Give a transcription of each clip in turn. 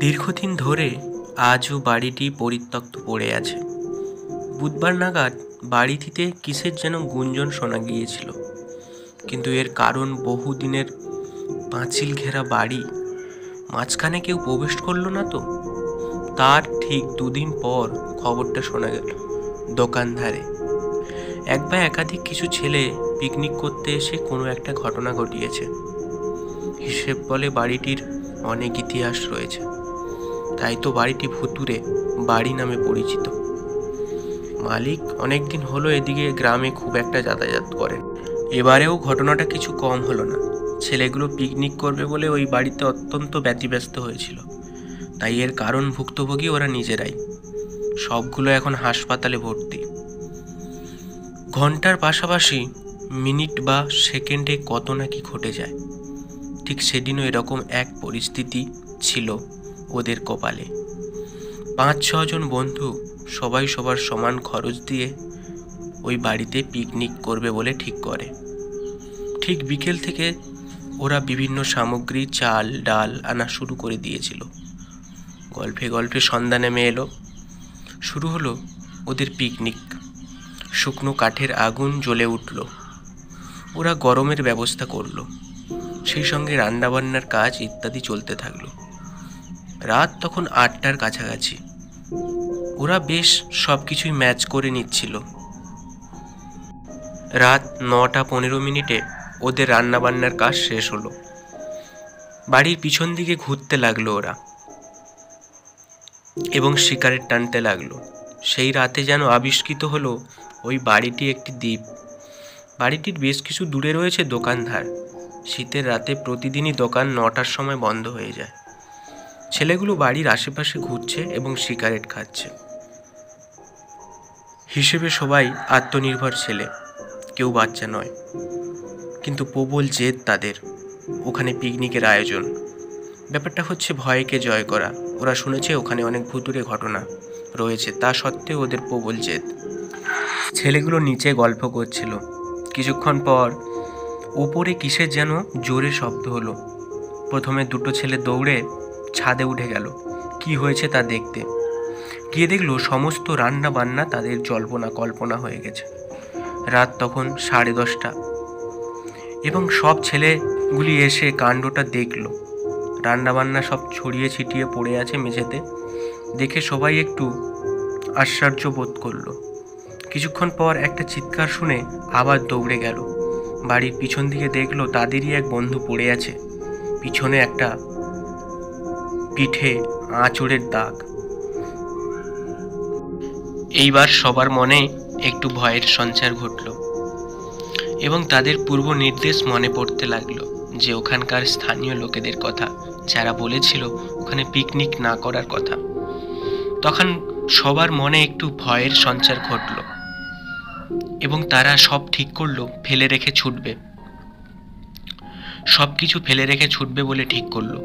দীর্ঘদিন ধরে আজও বাড়িটি পরিত্যক্ত পড়ে আছে। বুধবার নাগাদ বাড়িটিতে কিসের যেন গুঞ্জন শোনা গিয়েছিল, কিন্তু এর কারণ বহুদিনের পাঁচিল ঘেরা বাড়ি, মাঝখানে কেউ প্রবেশ করলো না তো। তার ঠিক দুদিন পর খবরটা শোনা গেল দোকানধারে এক বা একাধিক কিছু ছেলে পিকনিক করতে এসে কোনো একটা ঘটনা ঘটিয়েছে। হিসেব বলে বাড়িটির অনেক ইতিহাস রয়েছে, তাই তো বাড়িটি ভুতুড়ে বাড়ি নামে পরিচিত। মালিক অনেকদিন হলো এদিকে গ্রামে খুব একটা যাতায়াত করেন। এবারেও ঘটনাটা কিছু কম হলো না। ছেলেগুলো পিকনিক করবে বলে ওই বাড়িতে অত্যন্ত ব্যতিব্যস্ত হয়েছিল, তাই এর কারণ ভুক্তভোগী ওরা নিজেরাই। সবগুলো এখন হাসপাতালে ভর্তি। ঘন্টার পাশাপাশি মিনিট বা সেকেন্ডে কত না কি ঘটে যায়। ঠিক সেদিনও এরকম এক পরিস্থিতি ছিল ওদের কপালে। 5-6 জন বন্ধু সবাই সবার সমান খরচ দিয়ে ওই বাড়িতে পিকনিক করবে বলে ঠিক করে। ঠিক বিকেল থেকে ওরা বিভিন্ন সামগ্রী, চাল ডাল আনা শুরু করে দিয়েছিল। গল্পে গল্পে সন্ধ্যা নেমে এলো, শুরু হলো ওদের পিকনিক। শুকনো কাঠের আগুন জ্বলে উঠল, ওরা গরমের ব্যবস্থা করলো, সেই সঙ্গে রান্নাবান্নার কাজ ইত্যাদি চলতে থাকলো। রাত তখন 8টার কাছাকাছি। ওরা বেশ সব কিছুই ম্যাচ করে নিচ্ছিল। রাত 9টা 15 মিনিটে ওদের রান্নাবান্নার কাজ শেষ হলো। বাড়ির পিছন দিকে ঘুরতে লাগলো ওরা এবং সিগারেট টানতে লাগলো। সেই রাতে যেন আবিষ্কৃত হলো ওই বাড়িটি একটি দ্বীপ। বাড়িটির বেশ কিছু দূরে রয়েছে দোকানধার। শীতের রাতে প্রতিদিনই দোকান 9টার সময় বন্ধ হয়ে যায়। ছেলেগুলো বাড়ির আশেপাশে ঘুরছে এবং সিগারেট খাচ্ছে। হিসেবে সবাই আত্মনির্ভর ছেলে, কেউ বাচ্চা নয়, কিন্তু প্রবল জেদ তাদের। ওখানে পিকনিকের আয়োজন, ব্যাপারটা হচ্ছে ভয়কে জয় করা। ওরা শুনেছে ওখানে অনেক ভুতুড়ে ঘটনা রয়েছে, তা সত্ত্বেও ওদের প্রবল জেদ। ছেলেগুলো নিচে গল্প করছিল। কিছুক্ষণ পর ওপরে কিসের যেন জোরে শব্দ হলো। প্রথমে দুটো ছেলে দৌড়ে ছাদে উঠে গেল কি হয়েছে তা দেখতে। গিয়ে দেখলো সমস্ত রান্না বান্না তাদের জল্পনা কল্পনা হয়ে গেছে। রাত তখন 10:30 এবং সব ছেলেগুলি এসে কাণ্ডটা দেখলো। রান্নাবান্না সব ছড়িয়ে ছিটিয়ে পড়ে আছে মেঝেতে। দেখে সবাই একটু আশ্চর্য বোধ করলো। কিছুক্ষণ পর একটা চিৎকার শুনে আবার দৌড়ে গেল। বাড়ির পিছন দিকে দেখলো তাদেরই এক বন্ধু পড়ে আছে, পিছনে একটা পিঠে আঁচড়ের দাগ। এইবার সবার মনে একটু ভয়ের সঞ্চার ঘটল এবং তাদের পূর্ব নির্দেশ মনে পড়তে লাগলো, যে ওখানকার স্থানীয় লোকেদের কথা, যারা বলেছিল ওখানে পিকনিক না করার কথা। তখন সবার মনে একটু ভয়ের সঞ্চার ঘটল এবং তারা সব ঠিক করলো ফেলে রেখে ছুটবে, সব কিছু ফেলে রেখে ছুটবে বলে ঠিক করলো।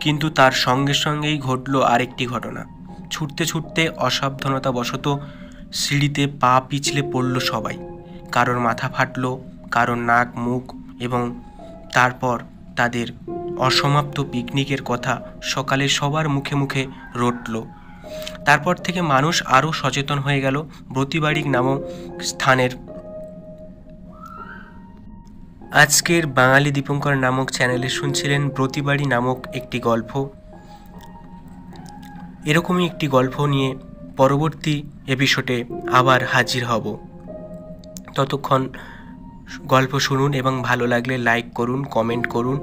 কিন্তু তার সঙ্গে সঙ্গেই ঘটলো আরেকটি ঘটনা। ছুটতে ছুটতে অসাবধানতাবশত সিঁড়িতে পা পিছলে পড়ল সবাই। কারোর মাথা ফাটলো, কারোর নাক মুখ, এবং তারপর তাদের অসমাপ্ত পিকনিকের কথা সকালে সবার মুখে মুখে রটল। তারপর থেকে মানুষ আরও সচেতন হয়ে গেল। ব্রতিবাড়ি নামক স্থানের আজকের বাঙালি দীপঙ্কর নামক চ্যানেলে শুনছিলেন ব্রতিবাড়ি নামক একটি গল্প। এরকমই একটি গল্প নিয়ে পরবর্তী এপিসোডে আবার হাজির হব। ততক্ষণ গল্প শুনুন এবং ভালো লাগলে লাইক করুন, কমেন্ট করুন।